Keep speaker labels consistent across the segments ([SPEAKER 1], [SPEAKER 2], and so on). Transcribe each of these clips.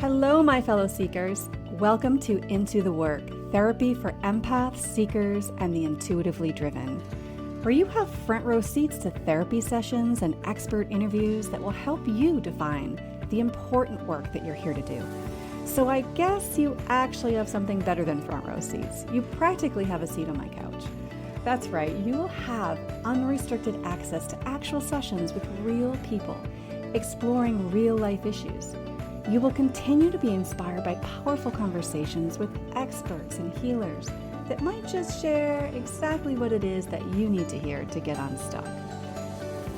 [SPEAKER 1] Hello, my fellow seekers. Welcome to Into the Work, therapy for empaths, seekers, and the intuitively driven, where you have front row seats to therapy sessions and expert interviews that will help you define the important work that you're here to do. So I guess you actually have something better than front row seats. You practically have a seat on my couch. That's right, you will have unrestricted access to actual sessions with real people, exploring real life issues. You will continue to be inspired by powerful conversations with experts and healers that might just share exactly what it is that you need to hear to get unstuck.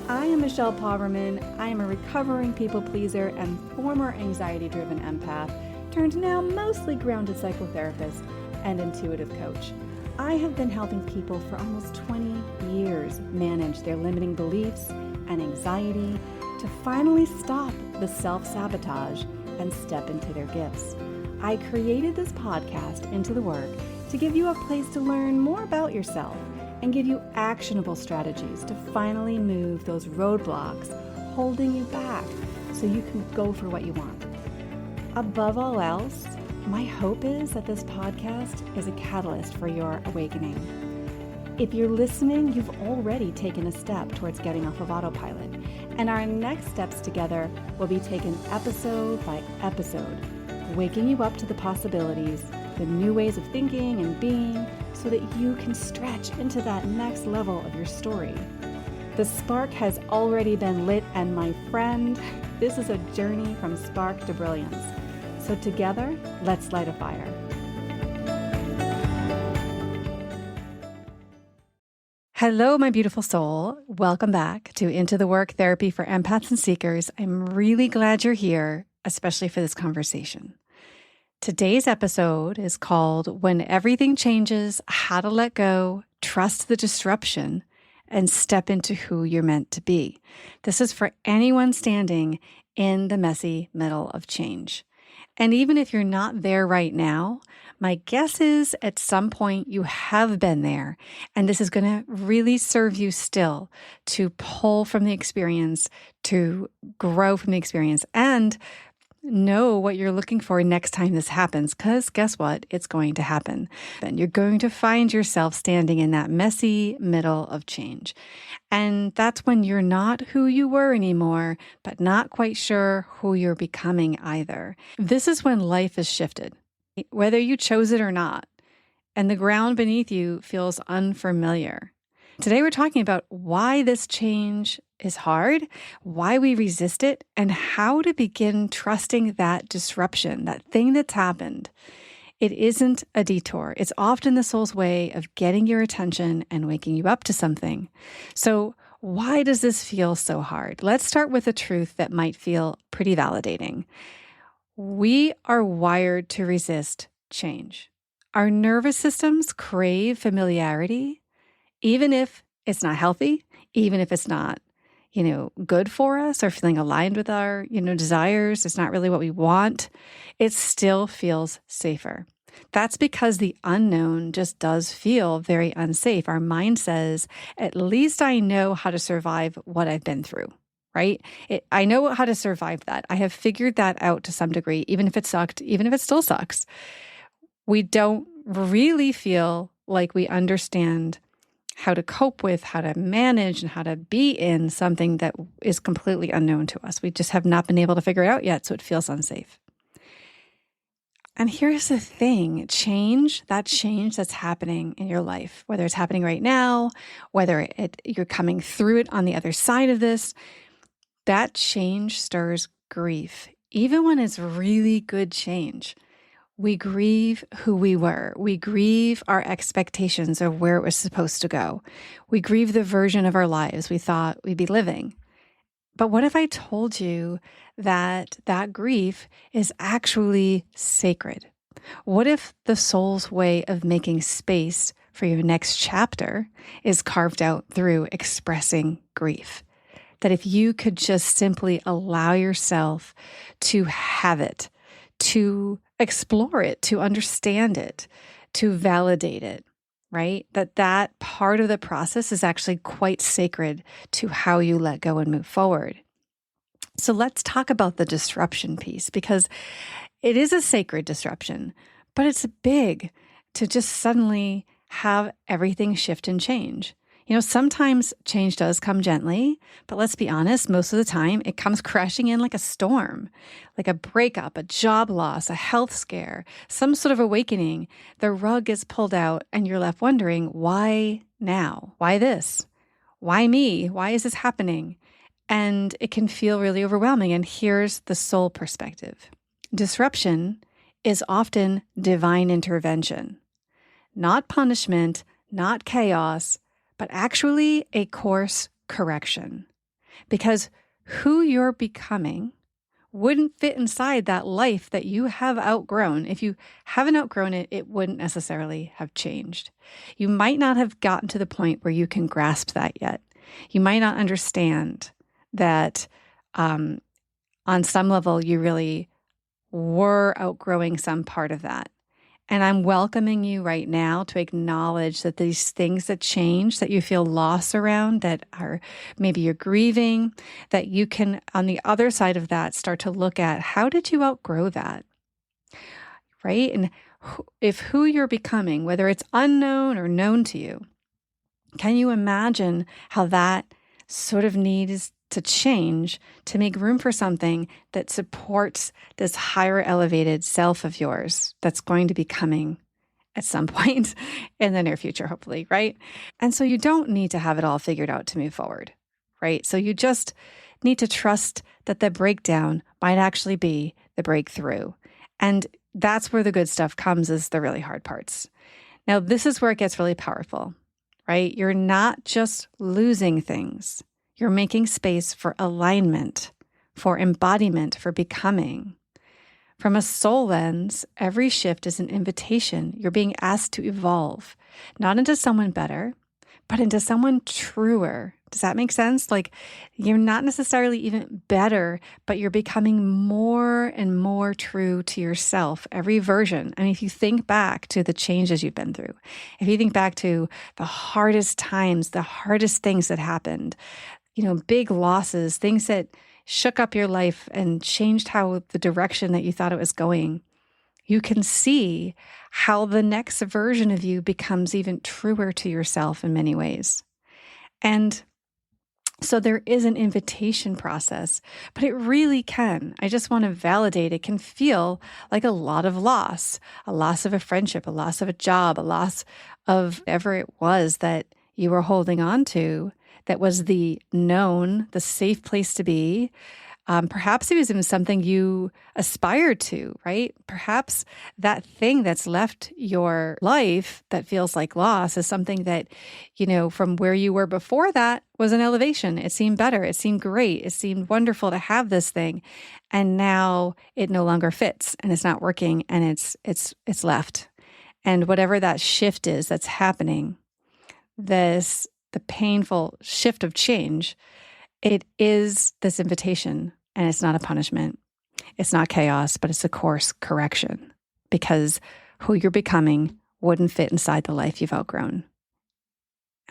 [SPEAKER 1] I am Michelle Pauverman. I am a recovering people pleaser and former anxiety-driven empath, turned now mostly grounded psychotherapist and intuitive coach. I have been helping people for almost 20 years manage their limiting beliefs and anxiety to finally stop the self-sabotage and step into their gifts. I created this podcast, Into the Work, to give you a place to learn more about yourself and give you actionable strategies to finally move those roadblocks holding you back so you can go for what you want. Above all else, my hope is that this podcast is a catalyst for your awakening. If you're listening, you've already taken a step towards getting off of autopilot, and our next steps together will be taken episode by episode, waking you up to the possibilities, the new ways of thinking and being, so that you can stretch into that next level of your story. The spark has already been lit, and my friend, this is a journey from spark to brilliance. So together, let's light a fire. Hello, my beautiful soul. Welcome back to Into the Work, therapy for empaths and seekers. I'm really glad you're here, especially for this conversation. Today's episode is called When Everything Changes, How to Let Go, Trust the Disruption, and Step into Who You're Meant to Be. This is for anyone standing in the messy middle of change. And even if you're not there right now, my guess is at some point you have been there, and this is going to really serve you still to pull from the experience, to grow from the experience, and know what you're looking for next time this happens, because guess what? It's going to happen. And you're going to find yourself standing in that messy middle of change. And that's when you're not who you were anymore, but not quite sure who you're becoming either. This is when life is shifted, whether you chose it or not, and the ground beneath you feels unfamiliar. Today, we're talking about why this change is hard, why we resist it, and how to begin trusting that disruption, that thing that's happened. It isn't a detour. It's often the soul's way of getting your attention and waking you up to something. So why does this feel so hard? Let's start with a truth that might feel pretty validating. We are wired to resist change. Our nervous systems crave familiarity, even if it's not healthy, even if it's not, good for us or feeling aligned with our, desires. It's not really what we want. It still feels safer. That's because the unknown just does feel very unsafe. Our mind says, at least I know how to survive what I've been through, right? I know how to survive that. I have figured that out to some degree, even if it sucked, even if it still sucks. We don't really feel like we understand how to cope with, how to manage, and how to be in something that is completely unknown to us. We just have not been able to figure it out yet, so it feels unsafe. And here's the thing, that change that's happening in your life, whether it's happening right now, whether you're coming through it on the other side of this, that change stirs grief, even when it's really good change. We grieve who we were. We grieve our expectations of where it was supposed to go. We grieve the version of our lives we thought we'd be living. But what if I told you that grief is actually sacred? What if the soul's way of making space for your next chapter is carved out through expressing grief? That if you could just simply allow yourself to have it, to explore it, to understand it, to validate it, right? That part of the process is actually quite sacred to how you let go and move forward. So let's talk about the disruption piece, because It is a sacred disruption, but it's big to just suddenly have everything shift and change. Sometimes change does come gently, but let's be honest, most of the time it comes crashing in like a storm, like a breakup, a job loss, a health scare, some sort of awakening. The rug is pulled out and you're left wondering, why now? Why this? Why me? Why is this happening? And it can feel really overwhelming. And here's the soul perspective. Disruption is often divine intervention, not punishment, not chaos, but actually a course correction. Because who you're becoming wouldn't fit inside that life that you have outgrown. If you haven't outgrown it, it wouldn't necessarily have changed. You might not have gotten to the point where you can grasp that yet. You might not understand that on some level you really were outgrowing some part of that. And I'm welcoming you right now to acknowledge that these things that change, that you feel loss around, that are maybe you're grieving, that you can, on the other side of that, start to look at how did you outgrow that, right? And if who you're becoming, whether it's unknown or known to you, can you imagine how that sort of needs to change to make room for something that supports this higher elevated self of yours that's going to be coming at some point in the near future, hopefully, right? And so you don't need to have it all figured out to move forward, right? So you just need to trust that the breakdown might actually be the breakthrough. And that's where the good stuff comes, is the really hard parts. Now, this is where it gets really powerful, right? You're not just losing things. You're making space for alignment, for embodiment, for becoming. From a soul lens, every shift is an invitation. You're being asked to evolve, not into someone better, but into someone truer. Does that make sense? Like, you're not necessarily even better, but you're becoming more and more true to yourself, every version. I mean, if you think back to the changes you've been through, if you think back to the hardest times, the hardest things that happened, big losses, things that shook up your life and changed how the direction that you thought it was going, you can see how the next version of you becomes even truer to yourself in many ways. And so there is an invitation process, but it really can. I just want to validate it can feel like a lot of loss, a loss of a friendship, a loss of a job, a loss of whatever it was that you were holding on to that was the known, the safe place to be. Perhaps it was even something you aspired to, right? Perhaps that thing that's left your life that feels like loss is something that, from where you were before that was an elevation. It seemed better. It seemed great. It seemed wonderful to have this thing. And now it no longer fits and it's not working and it's left. And whatever that shift is that's happening, the painful shift of change, it is this invitation, and it's not a punishment. It's not chaos, but it's a course correction, because who you're becoming wouldn't fit inside the life you've outgrown.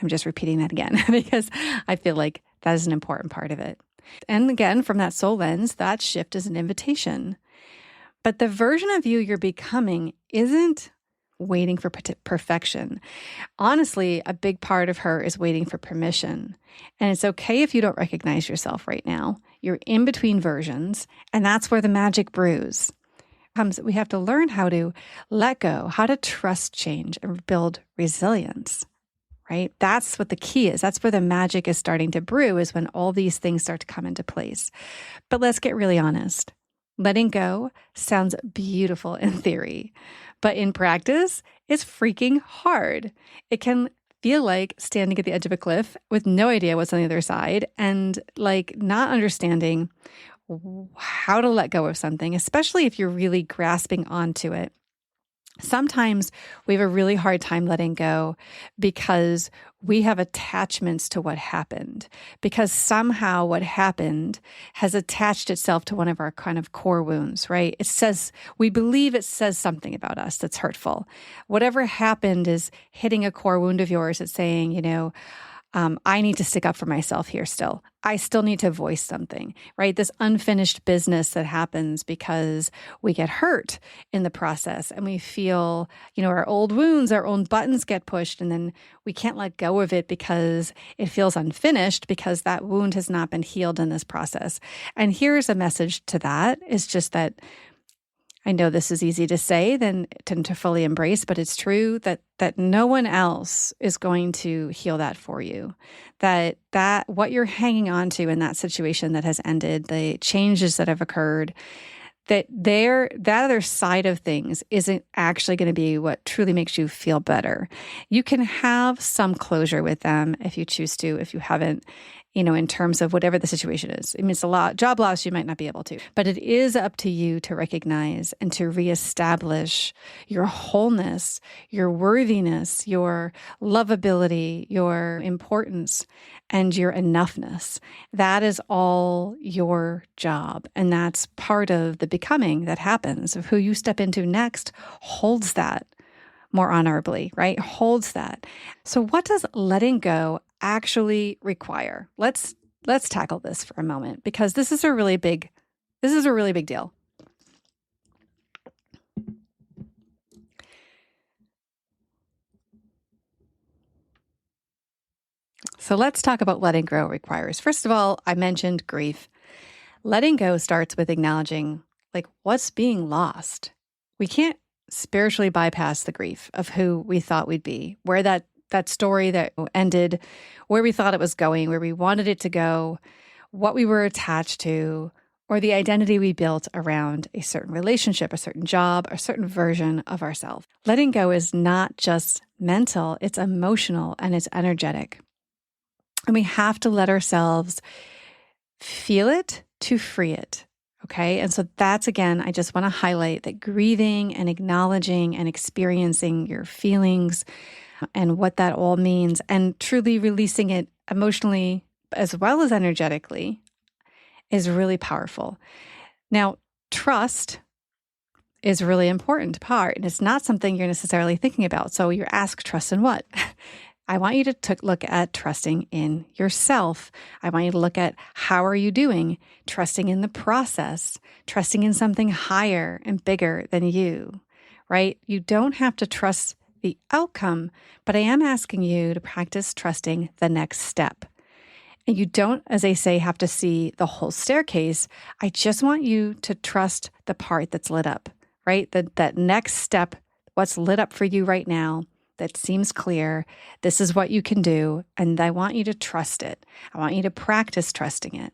[SPEAKER 1] I'm just repeating that again because I feel like that is an important part of it. And again, from that soul lens, that shift is an invitation. But the version of you you're becoming isn't waiting for perfection. Honestly, a big part of her is waiting for permission. And it's okay if you don't recognize yourself right now. You're in between versions, and that's where the magic brews comes. We have to learn how to let go, how to trust change and build resilience, right? That's what the key is. That's where the magic is starting to brew, is when all these things start to come into place. But let's get really honest. Letting go sounds beautiful in theory, but in practice, it's freaking hard. It can feel like standing at the edge of a cliff with no idea what's on the other side and like not understanding how to let go of something, especially if you're really grasping onto it. Sometimes we have a really hard time letting go because we have attachments to what happened, because somehow what happened has attached itself to one of our kind of core wounds, right? We believe it says something about us that's hurtful. Whatever happened is hitting a core wound of yours. It's saying, I need to stick up for myself here still. I still need to voice something, right? This unfinished business that happens because we get hurt in the process and we feel, our old wounds, our own buttons get pushed, and then we can't let go of it because it feels unfinished because that wound has not been healed in this process. And here's a message to that is just that I know this is easy to say than to fully embrace, but it's true that no one else is going to heal that for you. That what you're hanging on to in that situation that has ended, the changes that have occurred, that other side of things isn't actually going to be what truly makes you feel better. You can have some closure with them if you choose to, if you haven't, in terms of whatever the situation is. I mean, it's a lot. Job loss, you might not be able to, but it is up to you to recognize and to reestablish your wholeness, your worthiness, your lovability, your importance, and your enoughness. That is all your job. And that's part of the becoming that happens of who you step into next holds that more honorably, right? Holds that. So what does letting go actually require? Let's tackle this for a moment because this is a really big deal. So let's talk about letting go requires. First of all, I mentioned grief. Letting go starts with acknowledging what's being lost. We can't spiritually bypass the grief of who we thought we'd be, where that story that ended, where we thought it was going, where we wanted it to go, what we were attached to, or the identity we built around a certain relationship, a certain job, a certain version of ourselves. Letting go is not just mental, it's emotional and it's energetic. And we have to let ourselves feel it to free it. Okay. And so that's, again, I just want to highlight that grieving and acknowledging and experiencing your feelings and what that all means and truly releasing it emotionally as well as energetically is really powerful. Now, trust is a really important part, and it's not something you're necessarily thinking about. So you're asked, trust in what? I want you to look at trusting in yourself. I want you to look at how are you doing, trusting in the process, trusting in something higher and bigger than you, right? You don't have to trust the outcome, but I am asking you to practice trusting the next step. And you don't, as I say, have to see the whole staircase. I just want you to trust the part that's lit up, right? That next step, what's lit up for you right now, that seems clear. This is what you can do. And I want you to trust it. I want you to practice trusting it.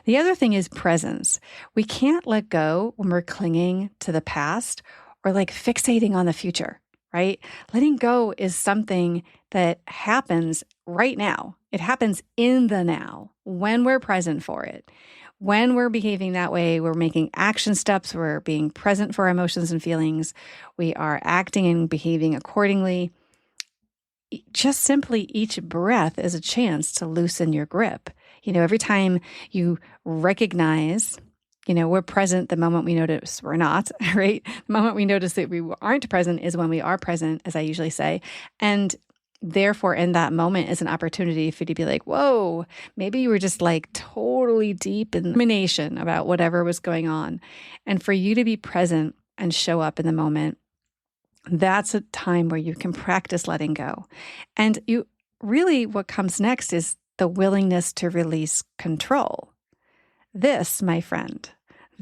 [SPEAKER 1] The other thing is presence. We can't let go when we're clinging to the past or fixating on the future, right? Letting go is something that happens right now. It happens in the now when we're present for it. When we're behaving that way, we're making action steps, we're being present for our emotions and feelings, we are acting and behaving accordingly. Just simply each breath is a chance to loosen your grip. Every time you recognize, we're present the moment we notice we're not, right? The moment we notice that we aren't present is when we are present, as I usually say. And therefore, in that moment is an opportunity for you to be like, whoa, maybe you were just totally deep in rumination about whatever was going on. And for you to be present and show up in the moment, that's a time where you can practice letting go. And what comes next is the willingness to release control. This, my friend,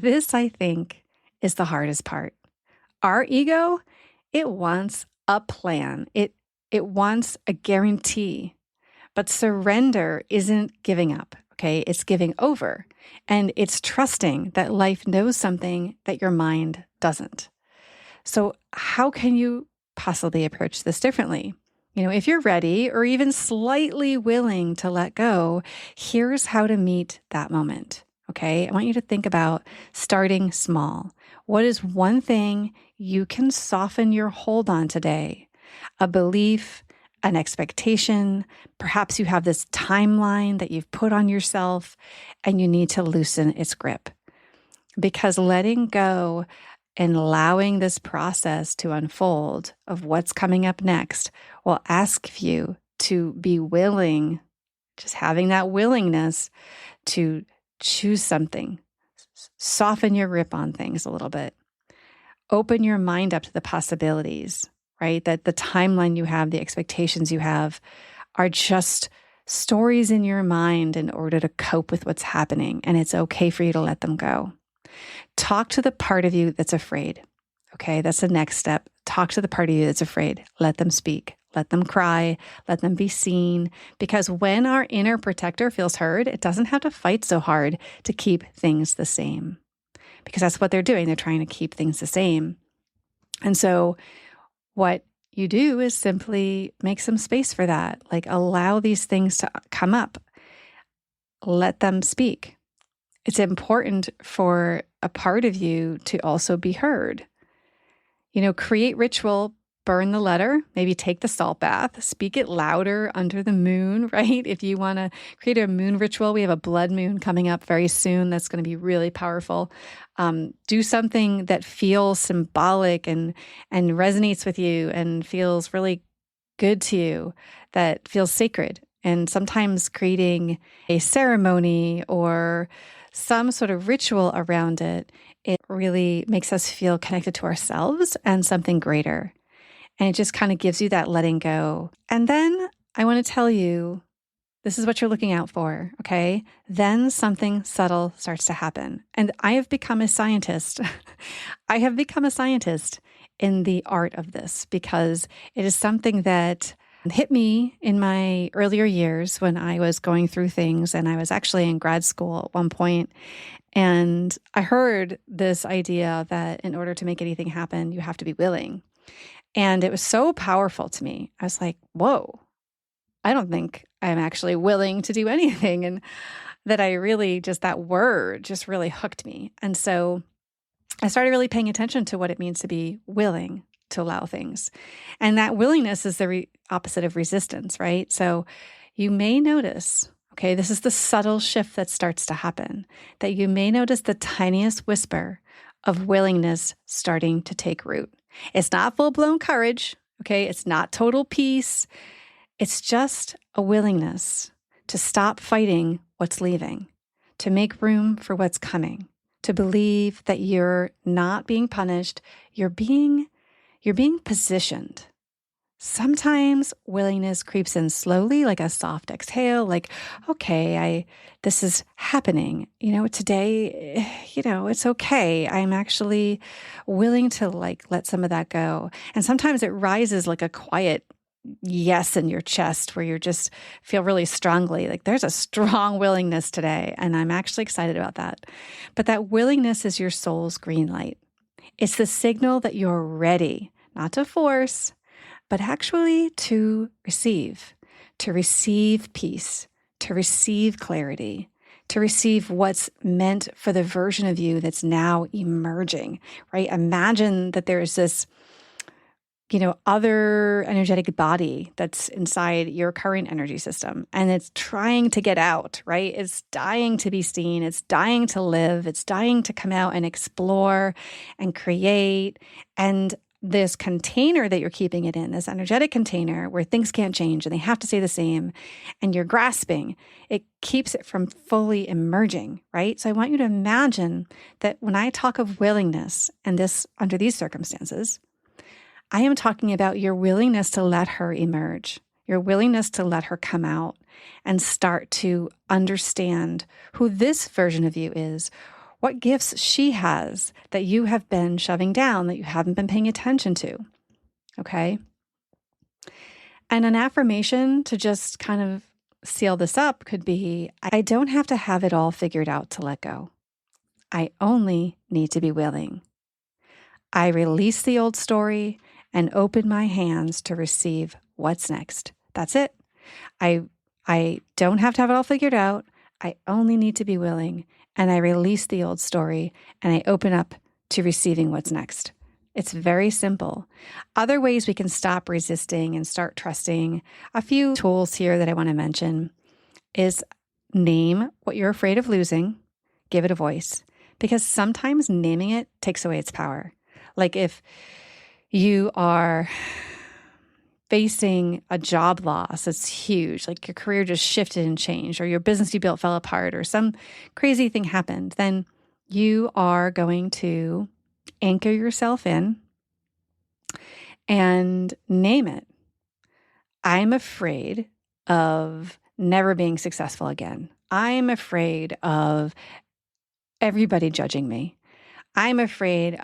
[SPEAKER 1] I think is the hardest part. Our ego, it wants a plan. It wants a guarantee. But surrender isn't giving up, okay? It's giving over. And it's trusting that life knows something that your mind doesn't. So how can you possibly approach this differently? If you're ready or even slightly willing to let go, here's how to meet that moment, okay? I want you to think about starting small. What is one thing you can soften your hold on today? A belief, an expectation, perhaps you have this timeline that you've put on yourself and you need to loosen its grip. Because letting go and allowing this process to unfold of what's coming up next will ask you to be willing Just having that willingness to choose something, soften your grip on things a little bit, open your mind up to the possibilities, right? That the timeline you have, the expectations you have are just stories in your mind in order to cope with what's happening. And it's okay for you to let them go. Talk to the part of you that's afraid. Okay, that's the next step. Talk to the part of you that's afraid. Let them speak. Let them cry. Let them be seen. Because when our inner protector feels heard, it doesn't have to fight so hard to keep things the same. Because that's what they're doing. They're trying to keep things the same. And so what you do is simply make some space for that. Like allow these things to come up. Let them speak. It's important for a part of you to also be heard. Create ritual, burn the letter, maybe take the salt bath, speak it louder under the moon, right? If you want to create a moon ritual, we have a blood moon coming up very soon. That's going to be really powerful. Do something that feels symbolic and resonates with you and feels really good to you, that feels sacred. And sometimes creating a ceremony or some sort of ritual around it, it really makes us feel connected to ourselves and something greater. And it just kind of gives you that letting go. And then I want to tell you, this is what you're looking out for, okay? Then something subtle starts to happen. And I have become a scientist. I have become a scientist in the art of this because it is something that hit me in my earlier years when I was going through things, and I was actually in grad school at one point. And I heard this idea that in order to make anything happen, you have to be willing. And it was so powerful to me. I was like, whoa, I don't think I'm actually willing to do anything. And that I really just, that word just really hooked me. And so I started really paying attention to what it means to be willing to allow things. And that willingness is the opposite of resistance, right? So you may notice, okay, this is the subtle shift that starts to happen, that you may notice the tiniest whisper of willingness starting to take root. It's not full-blown courage, okay? It's not total peace. It's just a willingness to stop fighting what's leaving, to make room for what's coming, to believe that you're not being punished, you're being positioned. Sometimes willingness creeps in slowly, like a soft exhale, like, okay, this is happening. Today, it's okay. I'm actually willing to let some of that go. And sometimes it rises like a quiet yes in your chest where you just feel really strongly, like there's a strong willingness today. And I'm actually excited about that. But that willingness is your soul's green light. It's the signal that you're ready, not to force, but actually to receive peace, to receive clarity, to receive what's meant for the version of you that's now emerging, right? Imagine that there's this, other energetic body that's inside your current energy system, and it's trying to get out, right? It's dying to be seen. It's dying to live. It's dying to come out and explore and create. And this container that you're keeping it in, this energetic container where things can't change and they have to stay the same, and you're grasping, it keeps it from fully emerging, right? So I want you to imagine that when I talk of willingness and this under these circumstances, I am talking about your willingness to let her emerge, your willingness to let her come out and start to understand who this version of you is, what gifts she has that you have been shoving down, that you haven't been paying attention to, okay? And an affirmation to just kind of seal this up could be, I don't have to have it all figured out to let go. I only need to be willing. I release the old story and open my hands to receive what's next. That's it. I don't have to have it all figured out. I only need to be willing. And I release the old story and I open up to receiving what's next. It's very simple. Other ways we can stop resisting and start trusting, a few tools here that I want to mention is name what you're afraid of losing, give it a voice, because sometimes naming it takes away its power. Like if you are facing a job loss that's huge, like your career just shifted and changed, or your business you built fell apart, or some crazy thing happened, then you are going to anchor yourself in and name it. I'm afraid of never being successful again. I'm afraid of everybody judging me. I'm afraid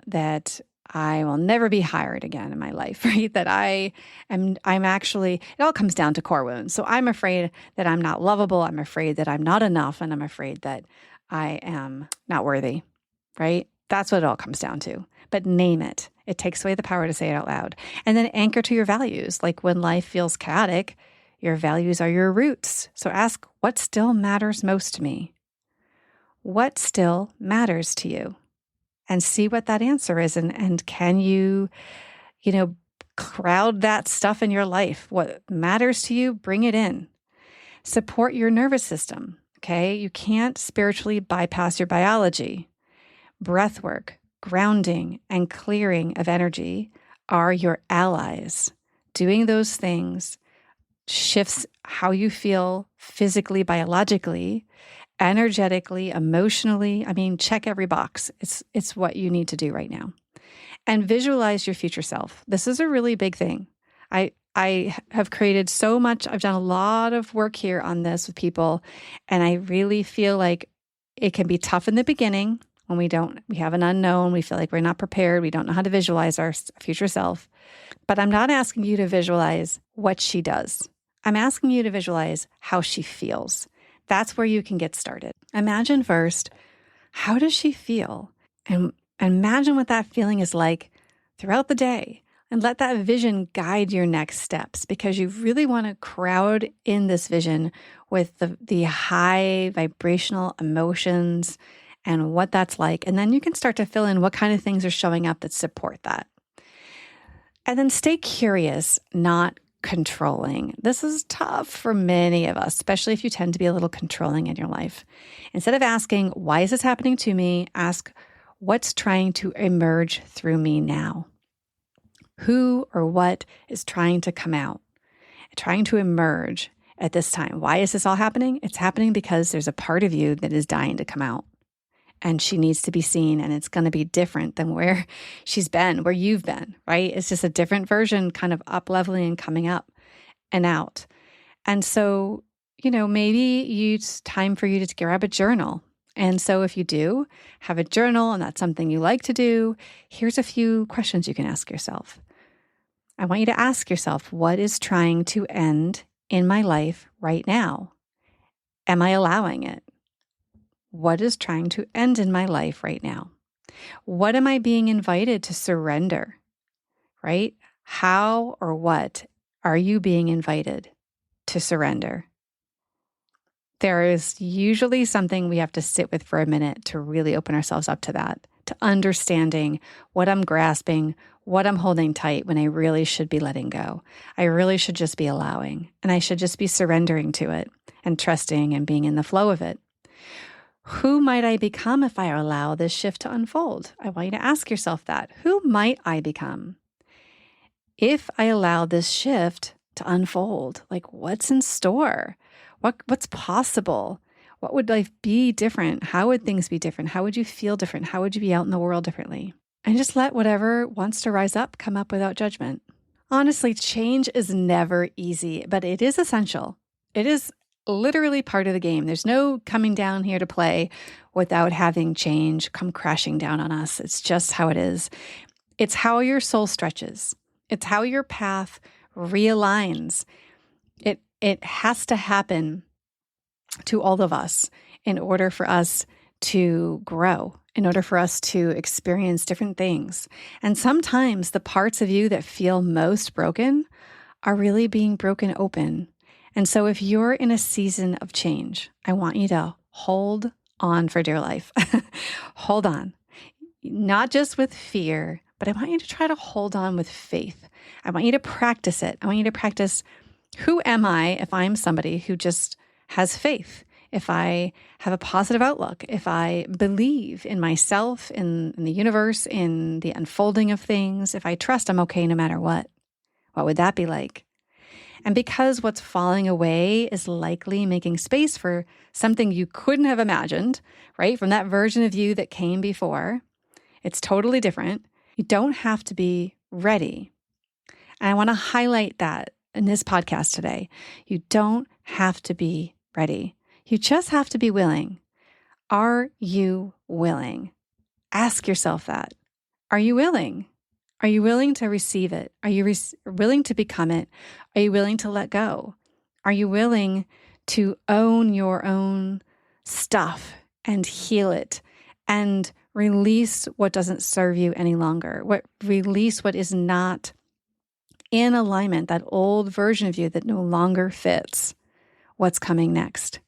[SPEAKER 1] that I will never be hired again in my life, right? That I'm actually, it all comes down to core wounds. So I'm afraid that I'm not lovable. I'm afraid that I'm not enough. And I'm afraid that I am not worthy, right? That's what it all comes down to. But name it. It takes away the power to say it out loud. And then anchor to your values. Like when life feels chaotic, your values are your roots. So ask, what still matters most to me? What still matters to you? And see what that answer is. And can you crowd that stuff in your life? What matters to you, bring it in. Support your nervous system, okay? You can't spiritually bypass your biology. Breath work, grounding, and clearing of energy are your allies. Doing those things shifts how you feel physically, biologically, energetically, emotionally. I mean, check every box. It's what you need to do right now. And visualize your future self. This is a really big thing. I have created so much. I've done a lot of work here on this with people, and I really feel like it can be tough in the beginning when we have an unknown. We feel like we're not prepared. We don't know how to visualize our future self. But I'm not asking you to visualize what she does. I'm asking you to visualize how she feels. That's where you can get started. Imagine first, how does she feel? And imagine what that feeling is like throughout the day. And let that vision guide your next steps, because you really want to crowd in this vision with the high vibrational emotions and what that's like. And then you can start to fill in what kind of things are showing up that support that. And then stay curious, not controlling. This is tough for many of us, especially if you tend to be a little controlling in your life. Instead of asking, why is this happening to me? Ask, what's trying to emerge through me now? Who or what is trying to come out, trying to emerge at this time? Why is this all happening? It's happening because there's a part of you that is dying to come out. And she needs to be seen, and it's going to be different than where she's been, where you've been, right? It's just a different version, kind of up-leveling and coming up and out. And so, maybe it's time for you to grab a journal. And so if you do have a journal and that's something you like to do, here's a few questions you can ask yourself. I want you to ask yourself, what is trying to end in my life right now? Am I allowing it? What is trying to end in my life right now? What am I being invited to surrender, right? How or what are you being invited to surrender? There is usually something we have to sit with for a minute to really open ourselves up to that, to understanding what I'm grasping, what I'm holding tight when I really should be letting go. I really should just be allowing, and I should just be surrendering to it and trusting and being in the flow of it. Who might I become if I allow this shift to unfold? I want you to ask yourself that. Who might I become if I allow this shift to unfold? Like, what's in store? What's possible? What would life be different? How would things be different? How would you feel different? How would you be out in the world differently? And just let whatever wants to rise up come up without judgment. Honestly, change is never easy, but it is essential. It is literally part of the game. There's no coming down here to play without having change come crashing down on us. It's just how it is. It's how your soul stretches. It's how your path realigns. It has to happen to all of us in order for us to grow, in order for us to experience different things. And sometimes the parts of you that feel most broken are really being broken open. And so if you're in a season of change, I want you to hold on for dear life. Hold on. Not just with fear, but I want you to try to hold on with faith. I want you to practice it. I want you to practice, who am I if I'm somebody who just has faith? If I have a positive outlook, if I believe in myself, in the universe, in the unfolding of things, if I trust I'm okay no matter what. What would that be like? And because what's falling away is likely making space for something you couldn't have imagined, right? From that version of you that came before, it's totally different. You don't have to be ready. And I want to highlight that in this podcast today. You don't have to be ready. You just have to be willing. Are you willing? Ask yourself that. Are you willing? Are you willing to receive it? Are you willing to become it? Are you willing to let go? Are you willing to own your own stuff and heal it and release what doesn't serve you any longer? Release what is not in alignment, that old version of you that no longer fits what's coming next.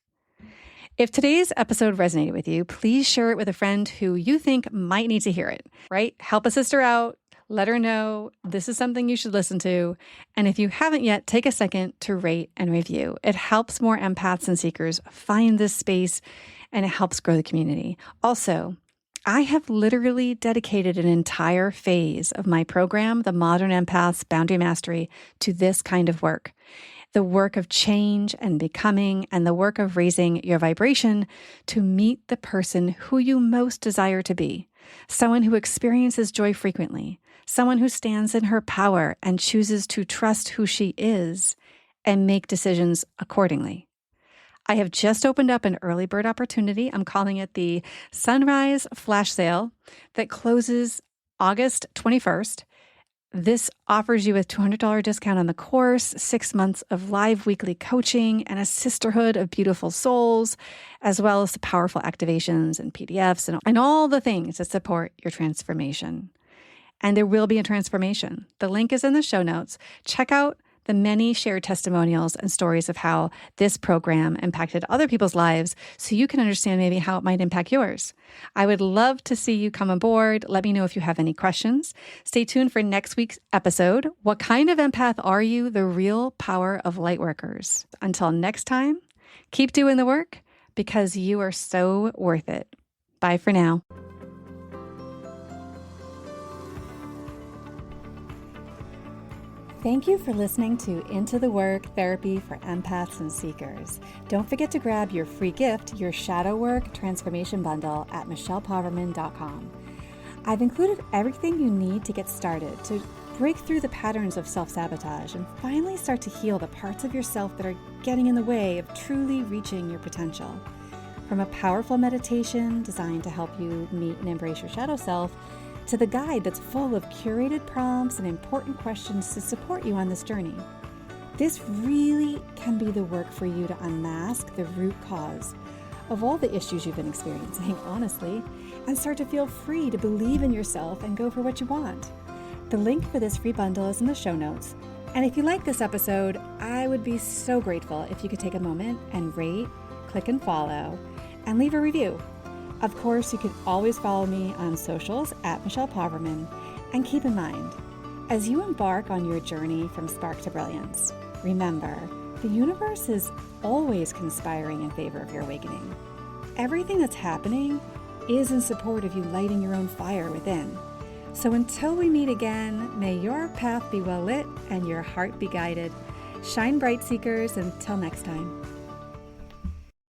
[SPEAKER 1] If today's episode resonated with you, please share it with a friend who you think might need to hear it, right? Help a sister out. Let her know this is something you should listen to. And if you haven't yet, take a second to rate and review. It helps more empaths and seekers find this space, and it helps grow the community. Also, I have literally dedicated an entire phase of my program, the Modern Empaths Boundary Mastery, to this kind of work. The work of change and becoming, and the work of raising your vibration to meet the person who you most desire to be. Someone who experiences joy frequently, someone who stands in her power and chooses to trust who she is and make decisions accordingly. I have just opened up an early bird opportunity. I'm calling it the Sunrise Flash Sale that closes August 21st. This offers you a $200 discount on the course, 6 months of live weekly coaching, and a sisterhood of beautiful souls, as well as powerful activations and PDFs and all the things that support your transformation. And there will be a transformation. The link is in the show notes. Check out the many shared testimonials and stories of how this program impacted other people's lives so you can understand maybe how it might impact yours. I would love to see you come aboard. Let me know if you have any questions. Stay tuned for next week's episode. What kind of empath are you? The real power of lightworkers. Until next time, keep doing the work because you are so worth it. Bye for now. Thank you for listening to Into the Work Therapy for Empaths and Seekers. Don't forget to grab your free gift, your Shadow Work Transformation Bundle at michellepoverman.com. I've included everything you need to get started to break through the patterns of self-sabotage and finally start to heal the parts of yourself that are getting in the way of truly reaching your potential. From a powerful meditation designed to help you meet and embrace your shadow self, to the guide that's full of curated prompts and important questions to support you on this journey. This really can be the work for you to unmask the root cause of all the issues you've been experiencing, honestly, and start to feel free to believe in yourself and go for what you want. The link for this free bundle is in the show notes. And if you like this episode, I would be so grateful if you could take a moment and rate, click and follow, and leave a review. Of course, you can always follow me on socials at Michelle Poverman. And keep in mind, as you embark on your journey from spark to brilliance, remember, the universe is always conspiring in favor of your awakening. Everything that's happening is in support of you lighting your own fire within. So until we meet again, may your path be well lit and your heart be guided. Shine bright, seekers. Until next time.